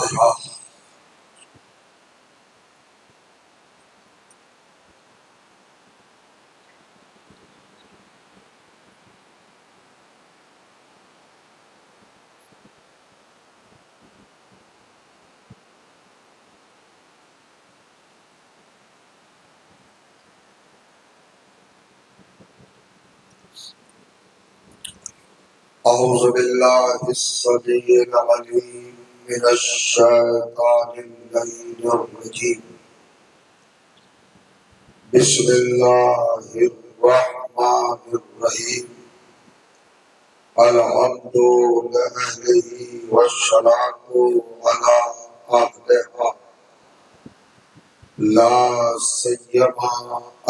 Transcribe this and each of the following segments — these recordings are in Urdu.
فاتحہ۔ اعوذ باللہ السمیع العلیم من الشیطان اللعین الرجیم۔ بسم اللہ الرحمن الرحیم۔ الحمد للہ والصلاة علی اہلہا لا سیما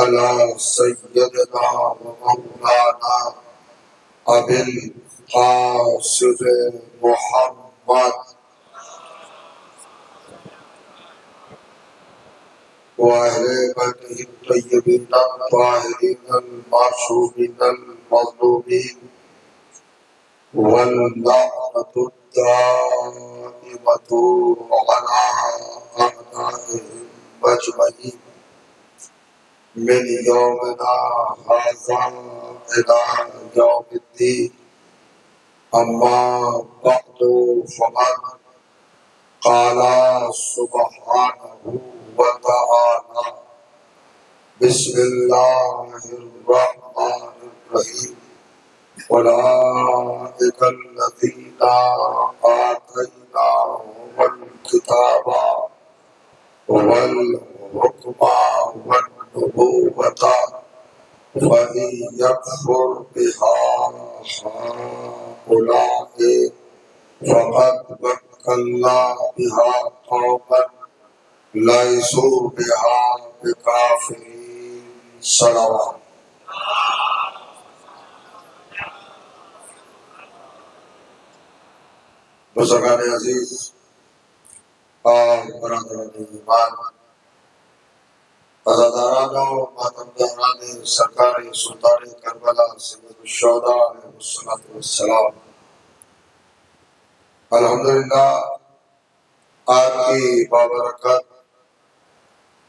علی سیدنا و مولانا ابی القاسم محمد وأهل بيته الطيبين الطاهرين المعصومين المظلومين واللعنة الدائمة على أعدائهم أجمعين من يومنا هذا إلى يوم الدين. أما بعد فقد قال سبحانه وتعالى بسم الله الرحمن الرحيم. أولئك الذين آتيناهم الكتاب والحكم والنبوة فإن يكفر بها هؤلاء فقد وكلنا بها قوما ليسوا بها بكافرين. صلوات. بزرگان عزیز اور برادران ایمان، عزاداران و ماتمداران سرکار سلطان کربلا سید الشہداء علیہ الصلوۃ والسلام، الحمدللہ آپ کی بابرکت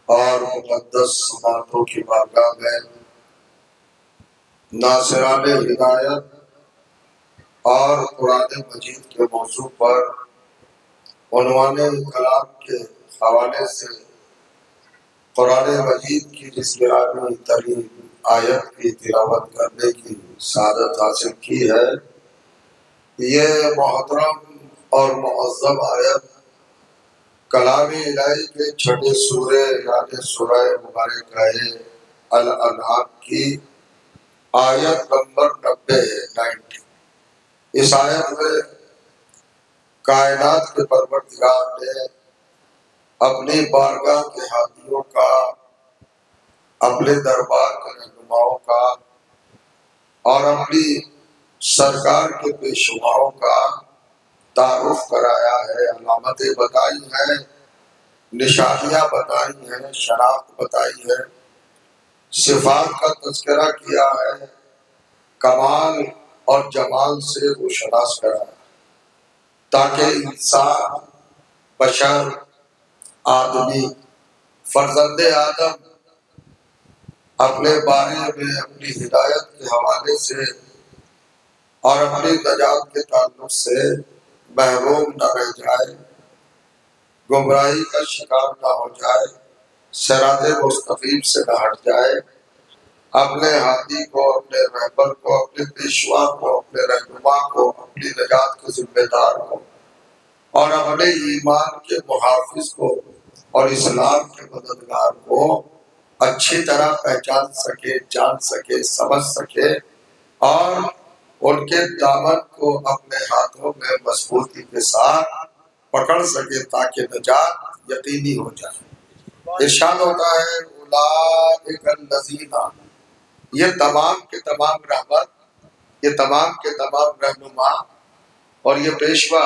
اور مقدس سماعتوں کی بارگاہ میں ناصران ہدایت اور قرآن مجید کے موضوع پر عنوان کلام کے حوالے سے قرآن مجید کی جس گرامی ترین آیت کی تلاوت کرنے کی سعادت حاصل کی ہے، یہ محترم اور معظم آیت کلام الہی کے چھٹے سورہ یعنی سورہ مبارکہ الانعام کی آیت نمبر 90 ہے۔ اس آیت میں کائنات کے پروردگار نے اپنی بارگاہ کے ہادیوں کا، اپنے دربار کے رہنماؤں کا اور اپنی سرکار کے پیشواؤں کا تعارف کرایا ہے، علامتیں بتائی ہیں، نشانیاں بتائی ہیں، شناخت بتائی ہے، صفات کا تذکرہ کیا ہے، کمال اور جمال سے روشناس کرایا تاکہ انسان، بشر، آدمی، فرزند آدم اپنے بارے میں اپنی ہدایت کے حوالے سے اور اپنی نجات کے تعلق سے محروم نہ رہ جائے، گمراہی کا شکار نہ ہو جائے، صراط مستقیم سے نہ ہٹ جائے، اپنے ہادی کو، اپنے رہبر کو، اپنے پیشوا کو، اپنے رہنما کو، اپنی نجات کے ذمہ دار کو اور اپنے ایمان کے محافظ کو اور اسلام کے مددگار کو اچھی طرح پہچان سکے، جان سکے، سمجھ سکے اور ان کے دامن کو اپنے ہاتھوں میں مضبوطی کے ساتھ پکڑ سکے تاکہ نجات یقینی ہو جائے۔ ارشاد ہوتا ہے اولئک الذین، یہ تمام کے تمام رحمت، یہ تمام کے تمام رہنما اور یہ پیشوا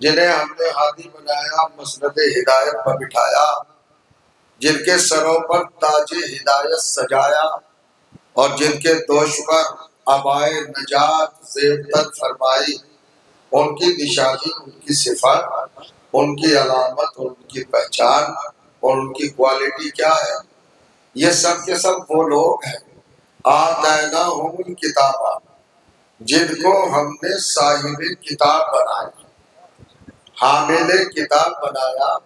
جنہیں ہم نے ہادی بنایا، مسند ہدایت پر بٹھایا، جن کے سروں پر تاج ہدایت سجایا اور جن کے دوش پر عبائے نجات زیب تن فرمائی، ان کی نشانی، ان کی صفات ان کی علامت، ان کی پہچان اور ان کی کوالٹی کیا ہے؟ یہ سب کے سب وہ لوگ ہیں آتیناہم الکتاب، جن کو ہم نے صاحب کتاب بنایا، حامل کتاب بنایا،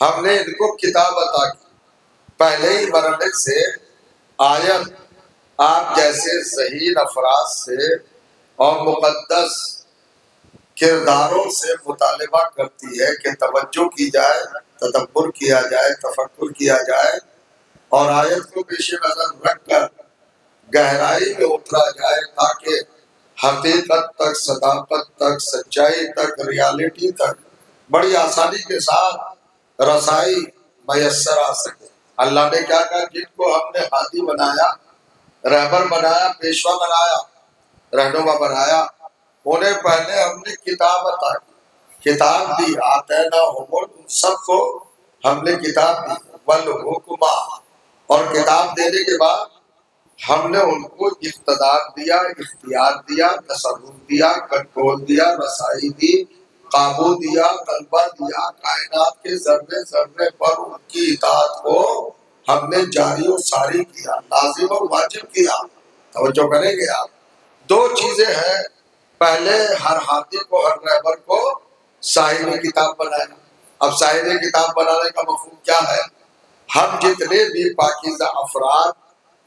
ہم نے ان کو کتاب عطا کی۔ پہلے ہی مرحلے سے آیت آپ جیسے ذہین افراد سے اور مقدس کرداروں سے مطالبہ کرتی ہے کہ توجہ کی جائے، تدبر کیا جائے، تفکر کیا جائے اور آیت کو پیش نظر رکھ کر گہرائی میں اترا جائے، تاکہ حقیقت تک، صداقت تک، سچائی تک، ریالٹی تک بڑی آسانی کے ساتھ رسائی میسر آ سکے۔ اللہ نے کیا کہا؟ جن کو ہم نے ہادی بنایا، رہبر بنایا، پیشوا بنایا، رہنما بنایا، انہیں پہلے ہم نے کتاب عطا کی، کتاب دی، آتیناہم، ان سب کو ہم نے کتاب دی، والحکمہ، اور کتاب دینے کے بعد ہم نے ان کو اقتدار دیا، اختیار دیا، تصرف دیا، کنٹرول دیا، رسائی دی، قابو دیا، غلبہ دیا، کائنات کے ذرے ذرے پر ان کی اطاعت کو ہم نے جاری و ساری کیا، لازم اور واجب کیا۔ توجہ کریں گے آپ؟ دو چیزیں ہیں، پہلے ہر ہادی کو، ہر رہبر کو صاحب کتاب بنایا۔ اب صاحب کتاب بنانے کا مفہوم کیا ہے؟ ہم جتنے بھی پاکیزہ افراد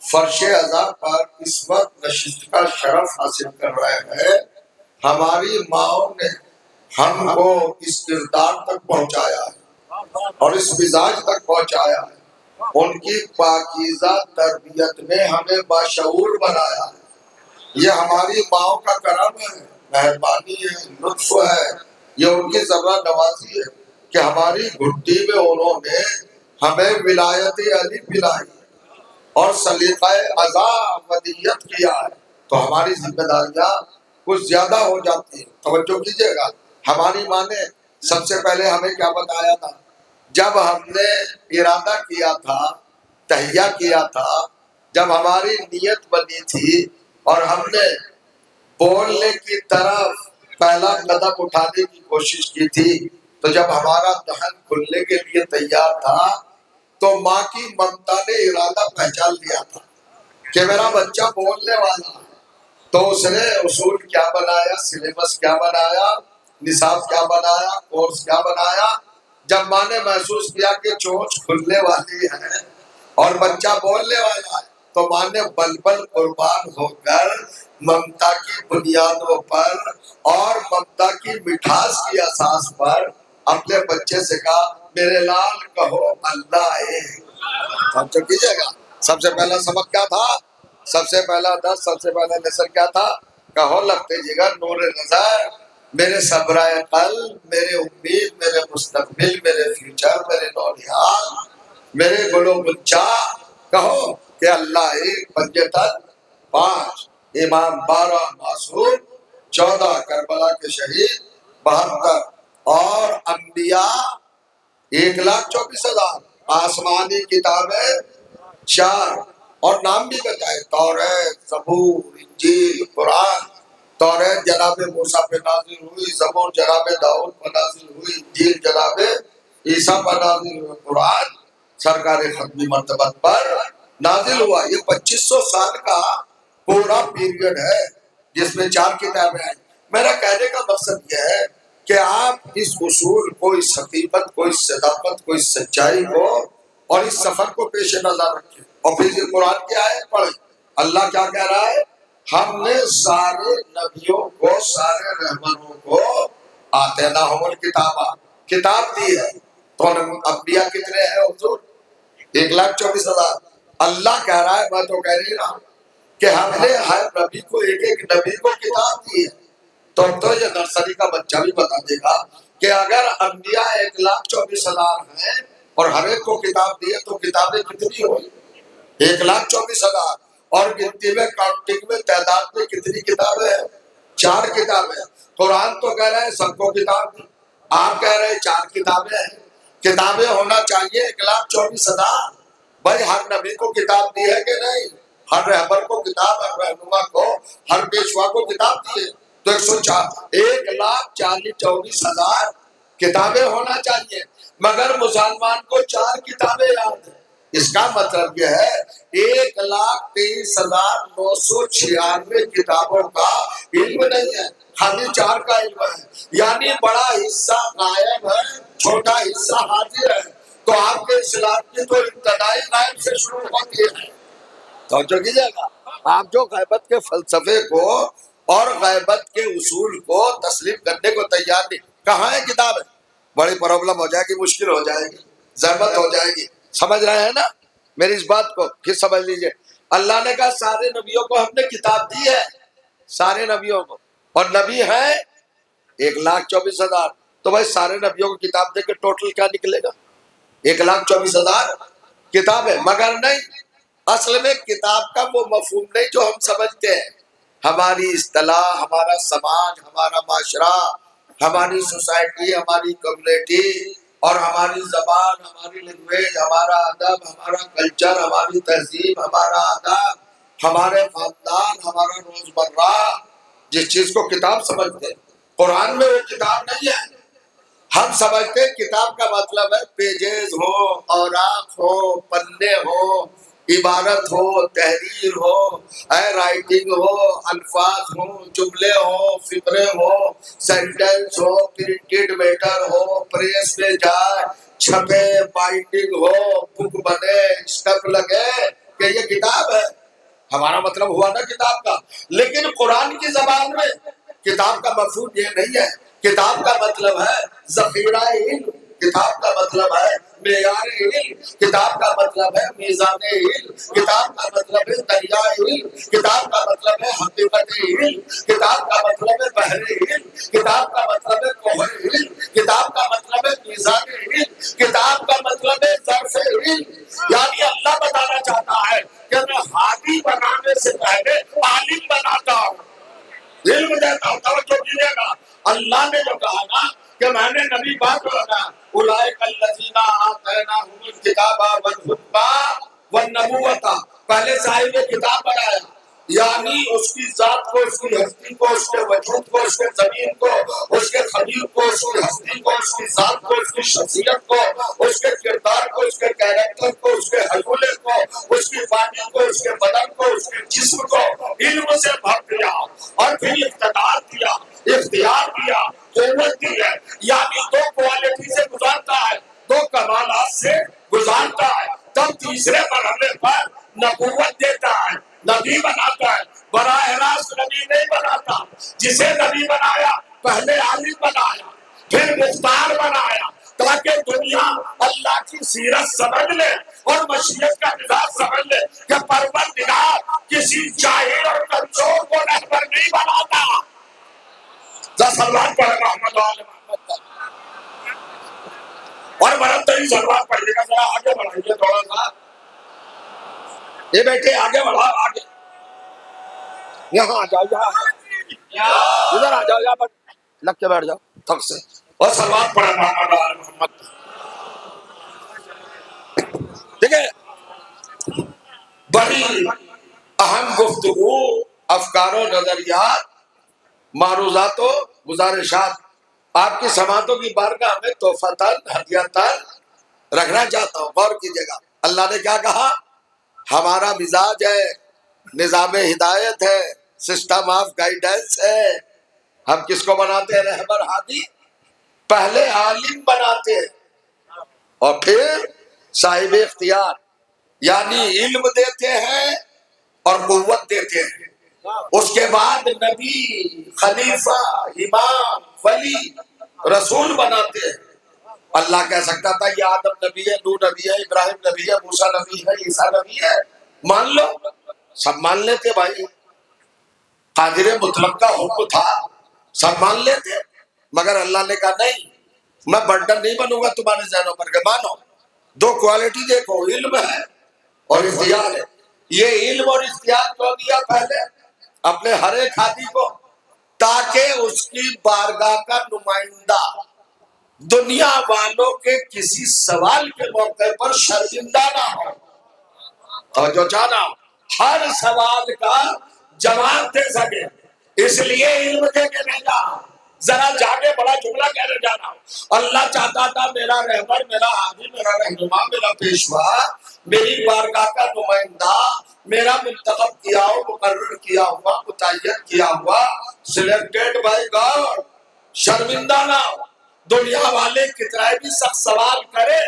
فرش ازاں پر اس وقت نشست کا شرف حاصل کر رہے ہیں، ہماری ماؤں نے ہم کو اس کردار تک پہنچایا ہے اور اس مزاج تک پہنچایا ہے، ان کی پاکیزہ تربیت نے ہمیں باشعور بنایا ہے۔ یہ ہماری ماؤں کا کرم ہے، مہربانی ہے، لطف ہے، یہ ان کی ذرہ نوازی ہے کہ ہماری گھٹی میں انہوں نے ہمیں ولایت علی پلائی اور سلیقہ ازا ودیت کیا ہے، تو ہماری ذمہ داریاں کچھ زیادہ ہو جاتی ہیں۔ توجہ کیجیے گا، ہماری ماں نے سب سے پہلے ہمیں کیا بتایا تھا؟ جب ہم نے ارادہ کیا تھا، تہیہ کیا تھا، جب ہماری نیت بنی تھی اور ہم نے بولنے کی طرف پہلا قدم اٹھانے کی کوشش کی تھی، تو جب ہمارا دہن کھلنے کے لیے تیار تھا تو ماں کی ممتا نے ارادہ پہچان لیا تھا کہ میرا بچہ بولنے والا ہے، تو اس نے اصول کیا بنایا، سلیبس کیا بنایا، نصاب کیا بنایا، کورس کیا بنایا۔ جب ماں نے محسوس کیا کہ چونچ کھلنے والی ہے اور بچہ بولنے والا ہے، تو ماں نے بلبل قربان ہو کر ممتا کی بنیادوں پر اور ممتا کی مٹھاس کی اساس پر اپنے بچے سے کہا، میرے لال کہو اللہ ایک۔ سمجھو کیجیے گا، سب سے پہلا سبق کیا تھا؟ سب سے پہلا درس، سب سے پہلا لیسن کیا تھا؟ کہو لگتے جگہ نور نظر، میرے صبرائے قلب، میرے امید، میرے مستقبل، میرے فیوچر، میرے نوریان، میرے گلو بچہ، کہو کہ اللہ ایک، پنجتن پانچ، امام 12 معصوم 14 کربلا کے شہید 72 اور انبیاء 1,24,000، آسمانی کتابیں 4 اور نام بھی بتائے، توریت، زبور، انجیل، قرآن۔ توریت جناب موسیٰ پہ نازل ہوئی، زبور جناب داؤد پہ نازل ہوئی، انجیل جناب عیسیٰ پہ نازل ہوئی، قرآن سرکار ختمی مرتبت پر نازل ہوا۔ یہ 2500 سال کا پورا پیریڈ ہے جس میں 4 کتابیں آئیں۔ میرا کہنے کا مقصد یہ ہے کہ آپ اس اصول کو، اس حقیقت کو، اس صداقت کو، اس سچائی کو اور اس سفر کو پیش نظر رکھیں، اور پھر یہ قرآن کی آیت پڑھیں۔ اللہ کیا کہہ رہا ہے؟ ہم نے سارے نبیوں کو، سارے رہبروں کو آتیناہم الکتاب، کتاب دی ہے۔ تو انبیاء کتنے ہیں حضور؟ 1,24,000۔ اللہ کہہ رہا ہے، میں تو کہہ نہیں رہا کہ ہم نے ہر نبی کو، ایک ایک نبی کو کتاب دی ہے۔ تو یہ نرسری کا بچہ بھی بتا دے گا کہ اگر انبیاء 1,24,000 ہیں اور ہر ایک کو کتاب دی ہے تو کتابیں کتنی ہوئی؟ 1,24,000۔ اور گنتی میں، کاؤنٹنگ میں، تعداد میں کتنی کتابیں ہیں؟ 4 کتابیں۔ قرآن تو کہہ رہے ہیں سب کو کتاب دی، آپ کہہ رہے ہیں 4 کتابیں ہیں۔ کتابیں ہونا چاہیے 1,24,000۔ بھائی ہر نبی کو کتاب دی ہے کہ نہیں؟ ہر رہبر کو کتاب، ہر رہنما کو، ہر پیشوا کو کتاب دی ہے۔ تو 1,40,000 کتابیں ہونا چاہیے، مگر مسلمان کو 4 کتابیں یاد ہیں۔ اس کا مطلب یہ ہے 1,23,996 کتابوں کا علم نہیں ہے، خالی 4 کا علم ہے، یعنی بڑا حصہ غائب ہے، چھوٹا حصہ حاضر ہے۔ تو آپ کے اسلام کی تو ابتدائی غائب سے شروع ہوتی ہے۔ توجہ کیجیے گا، آپ جو غیبت کے فلسفے کو اور غیبت کے اصول کو تسلیم کرنے کو تیار نہیں، کہاں ہے کتاب ہے؟ بڑی پرابلم ہو جائے گی، مشکل ہو جائے گی، زحمت ہو جائے گی۔ سمجھ رہے ہیں نا میری اس بات کو؟ پھر سمجھ لیجئے، اللہ نے کہا سارے نبیوں کو ہم نے کتاب دی ہے، سارے نبیوں کو، اور نبی ہیں 1,24,000۔ تو بھائی سارے نبیوں کو کتاب دے کے ٹوٹل کیا نکلے گا؟ 1,24,000 کتاب ہے، مگر نہیں، اصل میں کتاب کا وہ مفہوم نہیں جو ہم سمجھتے ہیں۔ ہماری اصطلاح، ہمارا سماج، ہمارا معاشرہ، ہماری سوسائٹی، ہماری کمیونٹی اور ہماری زبان، ہماری لینگویج، ہمارا ادب، ہمارا کلچر، ہماری تہذیب، ہمارا آداب، ہمارے خاندان، ہمارا روزمرہ جس چیز کو کتاب سمجھتے ہیں، قرآن میں وہ کتاب نہیں ہے۔ ہم سمجھتے ہیں کتاب کا مطلب ہے پیجز ہو، اوراق ہو، پنے ہو، عبارت ہو، تحریر ہو، رائٹنگ ہو، الفاظ ہو، جملے ہو، فقرے ہو، سینٹنس ہو، پرنٹڈ میٹر ہو، پریس میں جائے، چھپے، بائنڈنگ ہو، بک بنے، اسٹمپ لگے کہ یہ کتاب ہے۔ ہمارا مطلب ہوا نا کتاب کا، لیکن قرآن کی زبان میں کتاب کا مفہوم یہ نہیں ہے۔ کتاب کا مطلب ہے ذخیرہ علم، کتاب کا مطلب ہے معیار علم، کتاب کا مطلب ہے میزان علم، کتاب کا مطلب ہے دریا علم، کتاب کا مطلب ہے حقیقت علم، کتاب کا مطلب ہے بحر علم، کتاب کا مطلب ہے کوہ علم، کتاب کا مطلب ہے میزان علم، کتاب کا مطلب ہے ظرف علم۔ یعنی اللہ بتانا چاہتا ہے کہ میں ہادی بنانے سے پہلے عالم بناتا ہوں، علم دیتا ہوں۔ توجہ کیجیے گا، اللہ نے جو کہا نا کہ میں نے نبی پاک کو بتایا اولئک الذین آتیناہم الکتاب والحکم والنبوۃ، پہلے صاحب کتاب بنایا، یعنی اس کی ذات کو، اس کی ہستی کو، اس کے وجود کو، اس کے زمین کو، اس کے خلیل کو، اس کی ہستی کو، اس کی ذات کو، اس کی شخصیت کو، اس کے کردار کو، اس کے کیریکٹر کو، اس کے حلولے کو، اس کی باڈی کو، اس کے بدن کو، اس کے جسم کو علم سے بھر دیا، اور پھر اقتدار دیا، اختیار دیا، قوت دی ہے، یعنی 2 کوالٹی سے گزارتا ہے، 2 کمالات سے گزارتا ہے، تب تیسرے مرحلے پر نبوت دیتا ہے، نبی بناتا ہے۔ براہ راست نبی نہیں بناتا، جسے نبی بنایا پہلے عالم بنایا، پھر مختار بنایا، تاکہ دنیا اللہ کی سیرت سمجھ لے اور مشیت کا مزاج سمجھ لے کہ پروردگار کسی جاہل اور کمزور کو رہبر نہیں بناتا۔ سلوات پڑھے محمد وآل محمد کا، اور مرتبہ سلوات پڑھیے گا، ذرا آگے بڑھائیے تھوڑا سا، یہ بیٹے آگے بڑھا، آگے یہاں آ جاؤ، یہاں ادھر آ جاؤ، یہاں پر لگ کے بیٹھ جاؤ تھک سے، اور سلوات پڑھے محمد وآل محمد۔ ٹھیک ہے، بڑی اہم گفتگو، افکار و نظریات، معروضات و گزارشات آپ کی سماعتوں کی بارگاہ میں تحفتاً ہدیتاً رکھنا چاہتا ہوں، غور کیجیے گا۔ اللہ نے کیا کہا؟ ہمارا مزاج ہے، نظام ہدایت ہے، سسٹم آف گائیڈنس ہے۔ ہم کس کو بناتے ہیں رہبر ہادی؟ پہلے عالم بناتے ہیں اور پھر صاحب اختیار، یعنی علم دیتے ہیں اور قوت دیتے ہیں، اس کے بعد نبی، خلیفہ، امام، ولی، رسول بناتے ہیں۔ اللہ کہہ سکتا تھا یہ آدم نبی ہے، نوح نبی ہے، ابراہیم نبی ہے، موسیٰ نبی ہے، عیسیٰ نبی ہے، مان لو، سب مان لیتے بھائی، قادر مطلق کا حکم تھا، سب مان لیتے، مگر اللہ نے کہا نہیں، میں برڈن نہیں بنوں گا تمہارے ذہنوں پر کہ مانو۔ 2 کوالٹی دیکھو، علم ہے اور اختیار ہے۔ یہ علم اور اختیار کیوں دیا پہلے اپنے ہر ایک ہادی کو؟ تاکہ اس کی بارگاہ کا نمائندہ دنیا والوں کے کسی سوال کے موقع پر شرمندہ نہ ہو، اور جو چاہنا ہر سوال کا جواب دے سکے، اس لیے علم دے کے بھیجا، ذرا جاگے بڑا جملہ کہنے جا رہا ہوں. اللہ چاہتا تھا میرا رہبر، میرا ہادی، میرا رہنما، میرا پیشوا، میری بارگاہ کا نمائندہ، میرا منتخب کیا ہوا، مقرر کیا ہوا، متعین کیا ہوا، سلیکٹڈ بائی گاڈ، شرمندہ نہ ہو. دنیا والے کتنا بھی سخت سوال کرے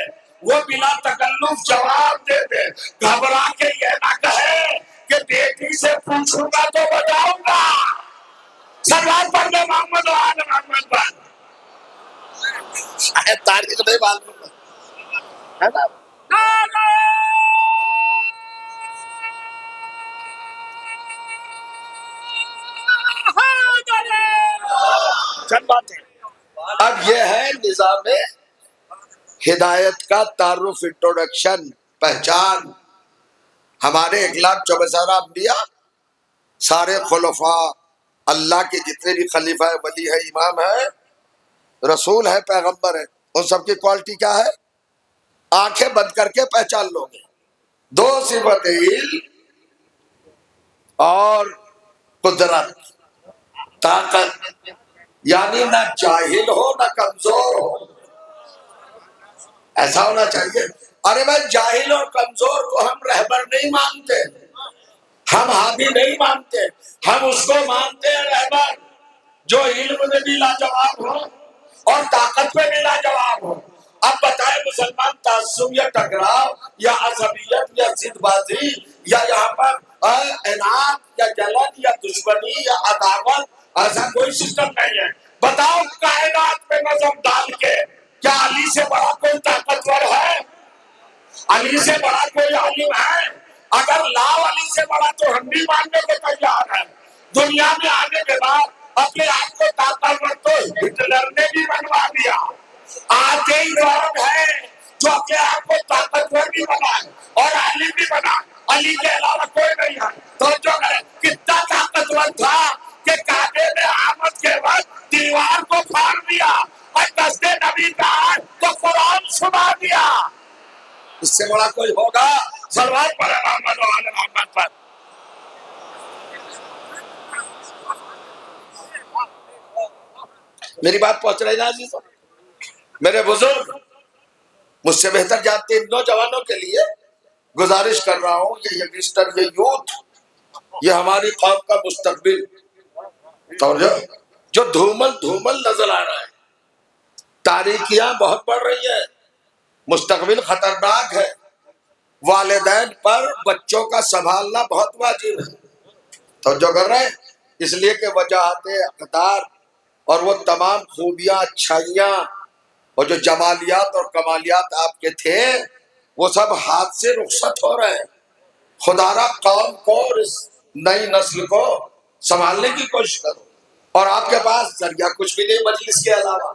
وہ بلا تکلف جواب دے دے. گھبرا کے یہ نہ کہے کہ بیٹی سے پوچھوں گا تو بتاؤں گا. سلوات پڑھ دے محمد و آل محمد پر. شاید تاریخ نہیں معلوم ہے نا. چند باتیں. اب یہ ہے نظام ہدایت کا تعارف، انٹروڈکشن، پہچان. ہمارے 1,24,000 انبیاء، سارے خلفاء، اللہ کے جتنے بھی خلیفہ ہے، ولی ہے، امام ہے، رسول ہے، پیغمبر ہے، ان سب کی کوالٹی کیا ہے؟ آنکھیں بند کر کے پہچان لو گے. 2 صفت، علم اور قدرت، طاقت. یعنی نہ جاہل ہو نہ کمزور ہو، ایسا ہونا چاہیے. ارے بھائی جاہل اور کمزور کو ہم رہبر نہیں مانتے، ہم ہادی نہیں مانتے، ہم اس کو مانتے ہیں رہبر جو علم میں بھی لاجواب ہو اور طاقت میں بھی لاجواب ہو. اب بتائیں مسلمان تعصب یا ٹکراؤ یا عصبیت یا ضد بازی یا یہاں پر عناد یا جلن یا دشمنی یا عداوت، ایسا کوئی سسٹم نہیں ہے. بتاؤ کائنات میں نظم ڈال کے کیا علی سے بڑا کوئی طاقتور ہے؟ علی سے بڑا کوئی عالم ہے؟ اگر لاؤ علی سے بڑا تو ہم بھی ماننے کو تیار ہیں. دنیا میں آنے کے بعد اپنے آپ کو طاقتور تو ہٹلر نے بھی بنوا دیا. آتے ہی لوگ ہیں جو اپنے آپ کو طاقتور بھی بنائے اور عالم بھی بنا. علی کے علاوہ کوئی نہیں ہے. تو جو کتنا طاقتور تھا کہ کعبے میں آمد کے وقت دیوار کو پھاڑ دیا اور دستے نبی کا تو قرآن سنا دیا. اس سے بڑا کوئی ہوگا؟ صلوات پڑھے محمد و آل محمد پر. میری بات پہنچ رہی نا عزیزوں؟ میرے بزرگ مجھ سے بہتر جانتے ان نوجوانوں کے لیے گزارش کر رہا ہوں، یہ ینگسٹر، یہ یوتھ، یہ ہماری قوم کا مستقبل. اور جو دھومل نظر آ رہا ہے، تاریکیاں بہت بڑھ رہی ہیں، مستقبل خطرناک ہے. والدین پر بچوں کا سنبھالنا بہت واجب ہے. توجہ کر رہے ہیں؟ اس لیے کہ وجاہت اقدار اور وہ تمام خوبیاں، اچھائیاں اور جو جمالیات اور کمالیات آپ کے تھے وہ سب ہاتھ سے رخصت ہو رہے ہیں. خدا را قوم کو اور اس نئی نسل کو سنبھالنے کی کوشش کرو. اور آپ کے پاس ذریعہ کچھ بھی نہیں مجلس کے علاوہ.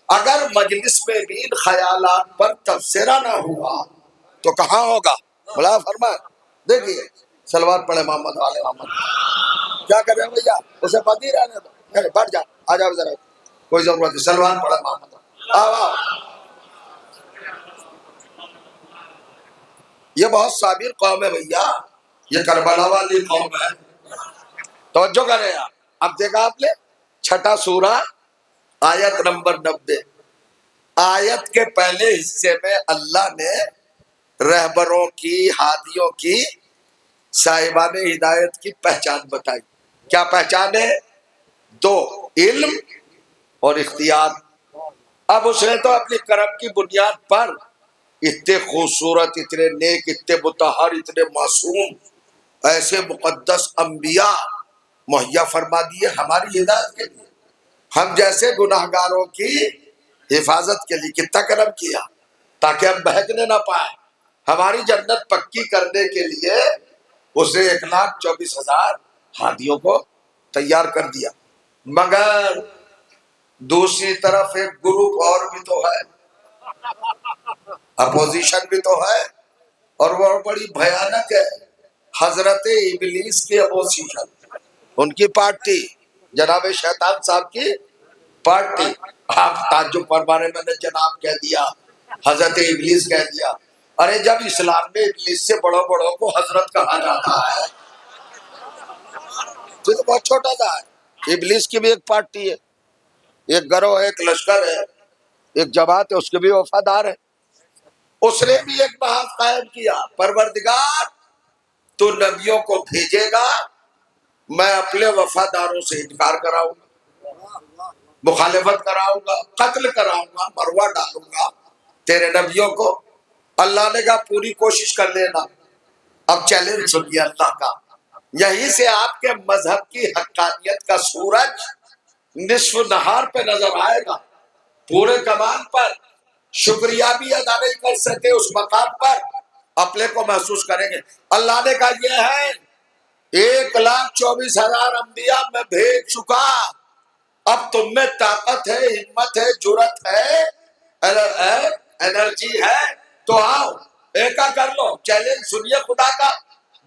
اگر مجلس میں بھی ان خیالات پر تبصرہ نہ ہوا تو کہاں ہوگا؟ بلا فرمائے. دیکھیے صلوات پڑھے محمد والے محمد. کیا کر رہے ہیں بھیا؟ اسے پتہ ہی رہنے دو، بیٹھ جا، آ جاؤ ذرا، کوئی ضرورت نہیں. صلوات پڑھے محمد. آؤ آؤ. یہ بہت صابر قوم ہے بھیا، یہ کربلا والی قوم ہے. توجہ کریں آپ. اب دیکھا آپ نے 6 سورہ آیت نمبر 90. آیت کے پہلے حصے میں اللہ نے رہبروں کی، ہادیوں کی، صاحبان ہدایت کی پہچان بتائی. کیا پہچان ہے؟ 2، علم اور اختیار. اب اس نے تو اپنی کرم کی بنیاد پر اتنے خوبصورت، اتنے نیک، اتنے مطہر، اتنے معصوم، ایسے مقدس انبیاء مہیا فرما دیے ہماری ہدایت کے لیے، ہم جیسے گناہگاروں کی حفاظت کے لیے. کتنا کرم کیا تاکہ ہم بہکنے نہ پائیں. ہماری جنت پکی کرنے کے لیے اس نے 1,24,000 ہادیوں کو تیار کر دیا. مگر دوسری طرف ایک گروپ اور بھی تو ہے، اپوزیشن بھی تو ہے، اور وہ بڑی بھیانک ہے. حضرت ابلیس کی اپوزیشن، ان کی پارٹی، جناب شیطان صاحب کی پارٹی. آپ تعجب فرمانے، میں نے جناب کہہ دیا، حضرت ابلیس کہہ دیا. ارے جب اسلام میں ابلیس سے بڑوں کو حضرت کہا جاتا ہے تو بہت چھوٹا سا ہے. ابلیس کی بھی ایک پارٹی ہے. ایک گروہ ہے، ایک لشکر ہے، ایک جماعت ہے، اس کے بھی وفادار ہے۔ اس نے بھی ایک بحث قائم کیا، پروردگار تو نبیوں کو بھیجے گا، میں اپنے وفاداروں سے انکار کراؤں گا، مخالفت کراؤں گا، قتل کراؤں گا، مروا ڈالوں گا تیرے نبیوں کو۔ اللہ نے کہا پوری کوشش کر لینا۔ اب چیلنج سنیے اللہ کا، یہیں سے آپ کے مذہب کی حقانیت کا سورج نصف نہار پہ نظر آئے گا، پورے کمال پر شکریہ بھی ادا نہیں کر سکتے، اس مقام پر اپنے کو محسوس کریں گے۔ اللہ نے کہا یہ ہے 1,24,000 انبیاء میں بھیج چکا، اب تم میں طاقت ہے، ہمت ہے، جرت ہے، انرجی ہے، تو آؤ ایکا کر لو۔ چیلنج سنیے خدا کا،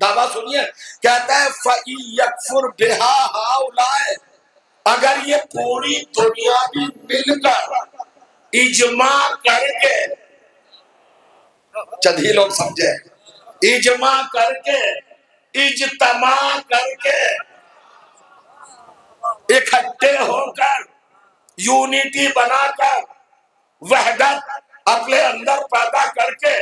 دعویٰ سنیے، کہتا ہے فَإِن يَكْفُرْ بِهَا هَؤُلَاءِ، اگر یہ پوری دنیا بھی مل کر اجماع کر کے، چند ہی لوگ سمجھے، اجماع کر کے، اجتماع کر کے، اکٹھے ہو کر، یونٹی بنا کر، وحدت اپنے اندر پیدا کر کے،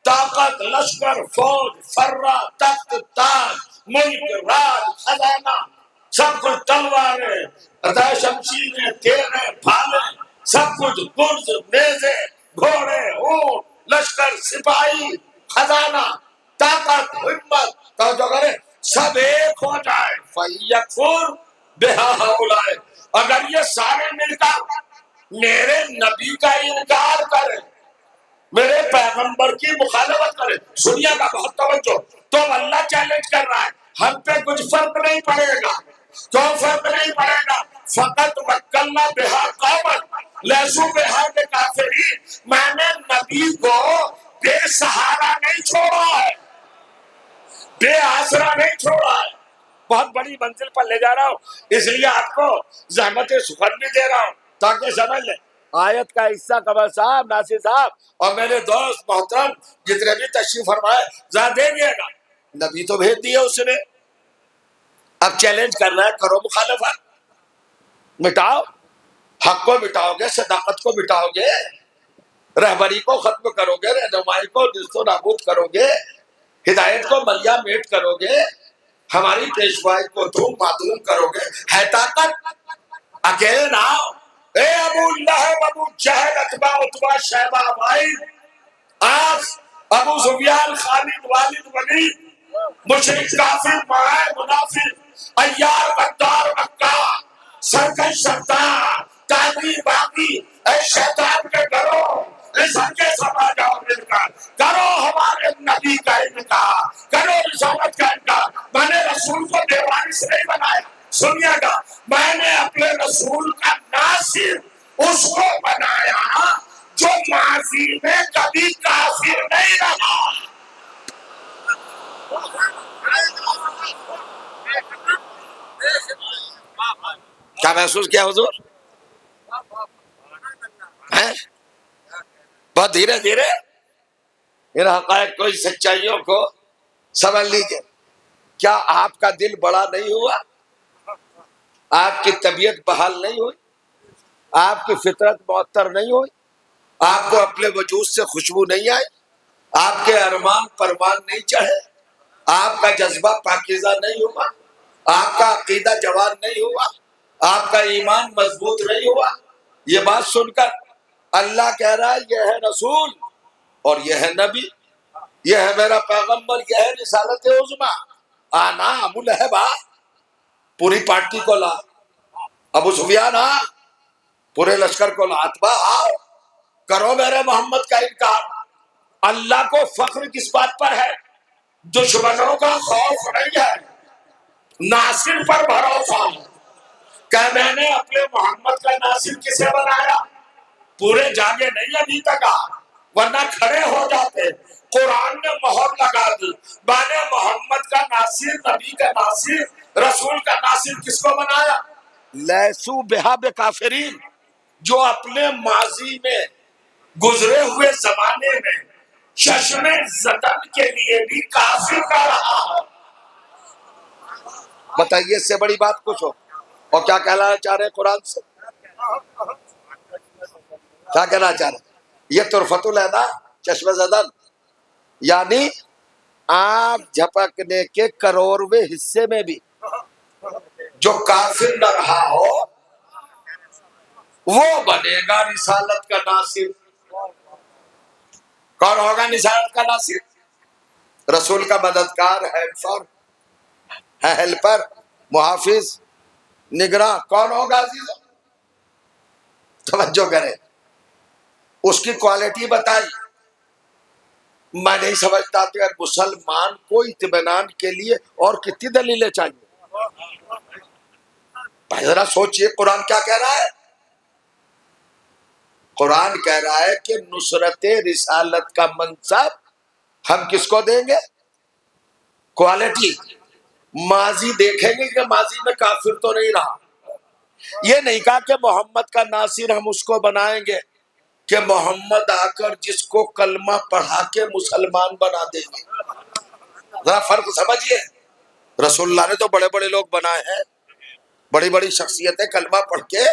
طاقت، لشکر، فوج، فرہ، تخت، تاج، ملک، راج، خزانہ، سب کچھ، تلواریں، عطا شمشیریں، تیریں، بھالیں، سب کچھ، گرز، نیزے، گھوڑے، اونٹ، لشکر، سپاہی، خزانہ، طاقت، ہمت، توجہ کریں، سب ایک ہو جائے، فَيَكْفُرْ بِهَا هَؤُلَاءِ، اگر یہ سارے مل کر میرے نبی کا انکار کرے، میرے پیغمبر کی مخالفت کرے، سنیا کا بہت توجہ، تو اللہ چیلنج کر رہا ہے، ہم پہ کچھ فرق نہیں پڑے گا، تو فرق نہیں پڑے گا، فقط وکلنا بہا قومن لیسو بہا بکافرین، میں نے نبی کو بے سہارا نہیں چھوڑا ہے، بے آسرا نہیں چھوڑا ہے، بہت بڑی منزل پر لے جا رہا ہوں، اس لیے آپ کو زحمت سخن بھی دے رہا ہوں تاکہ سمجھ لیں۔ آیت کا حصہ قمر صاحب، ناصر صاحب اور میرے دوست محترم جتنے بھی تشریف فرمائے ذرا دے دیے گا، نبی تو بھیج دیے اس نے، اب چیلنج کرنا ہے، کرو مخالفت، مٹاؤ، حق کو مٹاؤ گے، صداقت کو مٹاؤ گے، رہبری کو ختم کرو گے، رہنمائی کو نیست و نابود کرو گے، ہدایت کو ملیا میٹ کرو گے، ہماری پیشوائی کو دھوم معدوم کرو گے، ہے طاقت، اکیلے نہ آؤ، اے ابو لہب، ابو جہل، اتبا اتبا، شیبہ، وائل، آس، ابو سفیان، خالد، والد، ولید، مشرک، کافر، معاہد، منافق، ایار، غدار، مکہ، سرکش، ستار، تاغی، باغی، اے شیطان کے گھروں، اس کے سب آ جاؤ مل کر، کرو ہمارے نبی کا انکار، کرو رسالت کا انکار۔ میں نے رسول کو دیوانی سے نہیں بنایا، سنیے گا، میں نے اپنے رسول کا ناصر اس کو بنایا جو ماضی میں کبھی کافر نہیں رہا۔ کیا محسوس کیا حضور؟ ہیں؟ بہت دھیرے دھیرے ان حقائق کو، اس سچائیوں کو سمجھ لیجئے۔ کیا آپ کا دل بڑا نہیں ہوا؟ آپ کی طبیعت بحال نہیں ہوئی؟ آپ کی فطرت معطر نہیں ہوئی؟ آپ کو اپنے وجود سے خوشبو نہیں آئی؟ آپ کے ارمان پروان نہیں چڑھے؟ آپ کا جذبہ پاکیزہ نہیں ہوا؟ آپ کا عقیدہ جوان نہیں ہوا؟ آپ کا ایمان مضبوط نہیں ہوا؟ یہ بات سن کر اللہ کہہ رہا ہے یہ ہے رسول اور یہ ہے نبی، یہ ہے میرا پیغمبر، یہ ہے رسالت عظمیٰ۔ آنا ابو لہب آ، پوری پارٹی کو لا، ابو سفیان آ، پورے لشکر کو لا، اتباع آؤ، کرو میرے محمد کا انکار۔ اللہ کو فخر کس بات پر ہے؟ دشمنوں کا خوف نہیں ہے، ناصر پر بھروسہ ہے، کہ میں نے اپنے محمد کا ناصر کسے بنایا؟ پورے جاگے نہیں ابھی تک آ، ورنہ کھڑے ہو جاتے۔ قرآن نے مہر لگا دی، میں نے محمد کا ناصر، نبی کا ناصر، رسول کا ناصر کس کو بنایا؟ لیسو بہا بکافرین، جو اپنے ماضی میں گزرے ہوئے زمانے میں چشم زدن کے لیے بھی کافر کا رہا ہے۔ بتائیے اس سے بڑی بات کچھ ہو؟ اور کیا کہلانا چاہ رہے ہیں قرآن سے؟ کیا کہنا چاہ رہے؟ یہ طرفت العینا چشم زدن یعنی آنکھ جھپکنے کے کروڑویں حصے میں بھی جو کافر نہ رہا ہو وہ بنے گا رسالت کا ناصر۔ کون ہوگا رسالت کا ناصر؟ رسول کا مددگار، ہیلپر، محافظ، نگراں کون ہوگا عزیزو؟ توجہ کریں، اس کی کوالٹی بتائی۔ میں نہیں سمجھتا کہ مسلمان کو اطمینان کے لیے اور کتنی دلیلیں چاہیے؟ بھائی ذرا سوچئے قرآن کیا کہہ رہا ہے؟ قرآن کہہ رہا ہے کہ نصرت رسالت کا منصب ہم کس کو دیں گے؟ کوالٹی ماضی دیکھیں گے کہ ماضی میں کافر تو نہیں رہا۔ یہ نہیں کہا کہ محمد کا ناصر ہم اس کو بنائیں گے کہ محمد آ کر جس کو کلمہ پڑھا کے مسلمان بنا دیں گے۔ ذرا فرق سمجھیے، رسول اللہ نے تو بڑے بڑے لوگ بنائے ہیں، بڑی بڑی شخصیتیں کلمہ پڑھ کے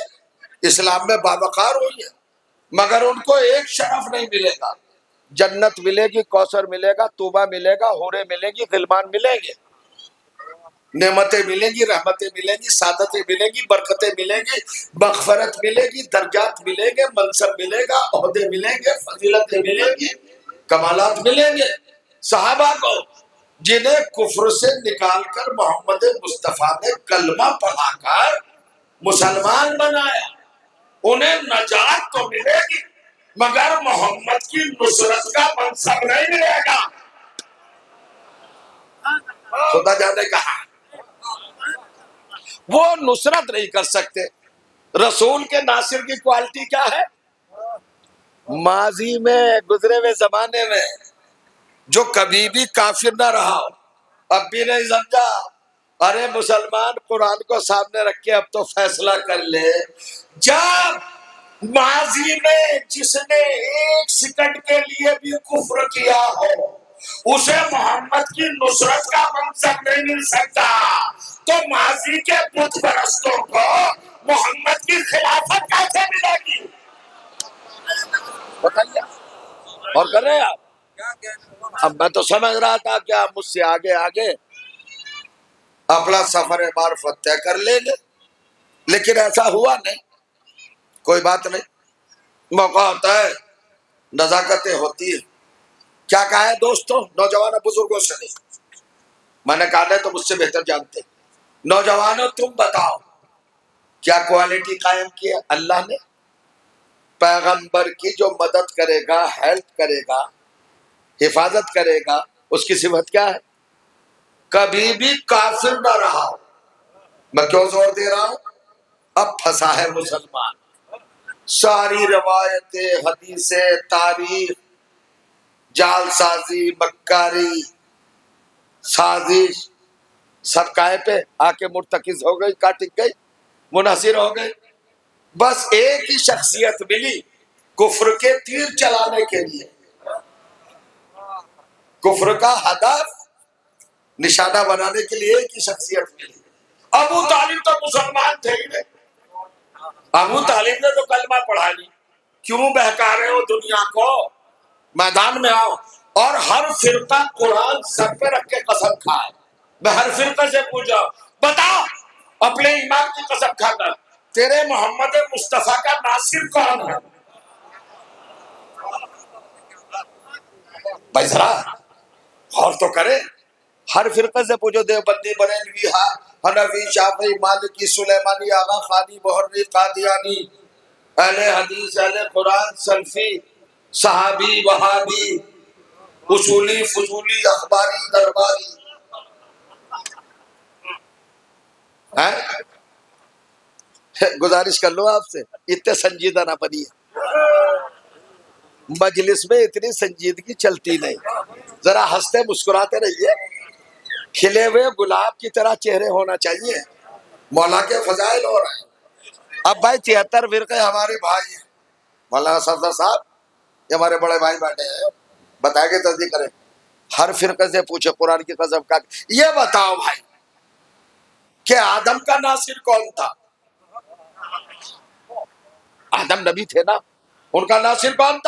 اسلام میں باوقار ہوئی ہیں، مگر ان کو ایک شرف نہیں ملے گا۔ جنت ملے گی، کوثر ملے گا، طوبہ ملے گا، حوریں ملے گی، غلمان ملیں گے، نعمتیں ملیں گی، رحمتیں ملیں گی، سعادتیں ملیں گی، برکتیں ملیں گی، مغفرت ملے گی، درجات ملیں گے، منصب ملے گا، عہدے ملیں گے، فضیلتیں ملیں گی، کمالات ملیں گے۔ صحابہ کو جنہیں کفر سے نکال کر محمد مصطفیٰ نے کلمہ پڑھا کر مسلمان بنایا، انہیں نجات تو ملے گی مگر محمد کی نصرت کا منصب نہیں ملے گا۔ خدا جانے کہا وہ نصرت نہیں کر سکتے۔ رسول کے ناصر کی کوالٹی کیا ہے؟ ماضی میں، گزرے ہوئے زمانے میں جو کبھی بھی کافر نہ رہا ہو، اب بھی نہیں سمجھا، ارے مسلمان قرآن کو سامنے رکھ کے اب تو فیصلہ کر لے۔ جب ماضی میں جس نے ایک سیکنڈ کے لیے بھی کفر کیا ہو اسے محمد کی نصرت کا منصب نہیں مل سکتا، تو ماضی کے بت پرستوں کو محمد کی خلافت کیسے ملے گی؟ بتائیے اور کر رہے ہیں آپ؟ اب میں تو سمجھ رہا تھا کہ آپ مجھ سے آگے آگے اپنا سفر معرفت طے کر لیں گے، لیکن ایسا ہوا نہیں۔ کوئی بات نہیں، موقع ہوتا ہے، نزاکتیں ہوتی ہیں۔ کیا کہا ہے دوستوں؟ نوجوانوں بزرگوں سے نہیں، میں نے کہا ہے تو مجھ سے بہتر جانتے ہیں۔ نوجوانوں تم بتاؤ کیا کوالٹی قائم کی ہے اللہ نے؟ پیغمبر کی جو مدد کرے گا، ہیلپ کرے گا، حفاظت کرے گا، اس کی صفت کیا ہے؟ کبھی بھی کافر نہ رہا ہو۔ میں کیوں زور دے رہا ہوں؟ اب پھنسا ہے مسلمان، ساری روایتیں، حدیثیں، تاریخ، جال سازی، مکاری، سازش، سب کائے پہ آ کے مرتکز ہو گئی، کاٹک گئی، منحصر ہو گئی۔ بس ایک ہی شخصیت ملی کفر کے تیر چلانے کے لیے، کفر کا ہدف نشانہ بنانے کے لیے ایک ہی شخصیت ملی۔ ابو طالب تو مسلمان تھے ہی نہیں، ابو طالب نے تو کلمہ پڑھا نہیں۔ کیوں بہکا رہے ہو دنیا کو؟ میدان میں آؤ۔ اور ہر فرقہ قرآن سر پہ رکھ کے قسم کھائے۔ میں ہر فرقہ سے پوچھا بتا اپنے ایمان کی قسم کھا کر تیرے محمد مصطفیٰ کا ناصر کون ہے؟ بھائی ذرا غور تو کرے، ہر فرقے سے پوچھو، دیوبندی، بریلوی، حنفی، شافعی، مالکی، سلیمانی، آغا خانی، محری، قادیانی، اہل حدیث، اہل قرآن، سلفی، صحابی، وہابی، اصولی، فضولی، اخباری، درباری، گزارش کر لو آپ سے اتنے سنجیدہ نہ بنیے، مجلس میں اتنی سنجیدگی چلتی نہیں، ذرا ہنستے مسکراتے رہیے، کھلے ہوئے گلاب کی طرح چہرے ہونا چاہیے۔ مولا کے فضائل ہو رہے ہیں۔ اب بھائی 73 فرقے ہمارے بھائی ہیں، مولانا صفدر صاحب یہ ہمارے بڑے بھائی بیٹھے ہیں، بتائیں گے تصدیق کریں۔ ہر فرقے سے پوچھے قرآن کی قسم کا، یہ بتاؤ بھائی کہ آدم کا ناصر کون تھا؟ آدم نبی تھے نا، ان کا ناصر کون تھا؟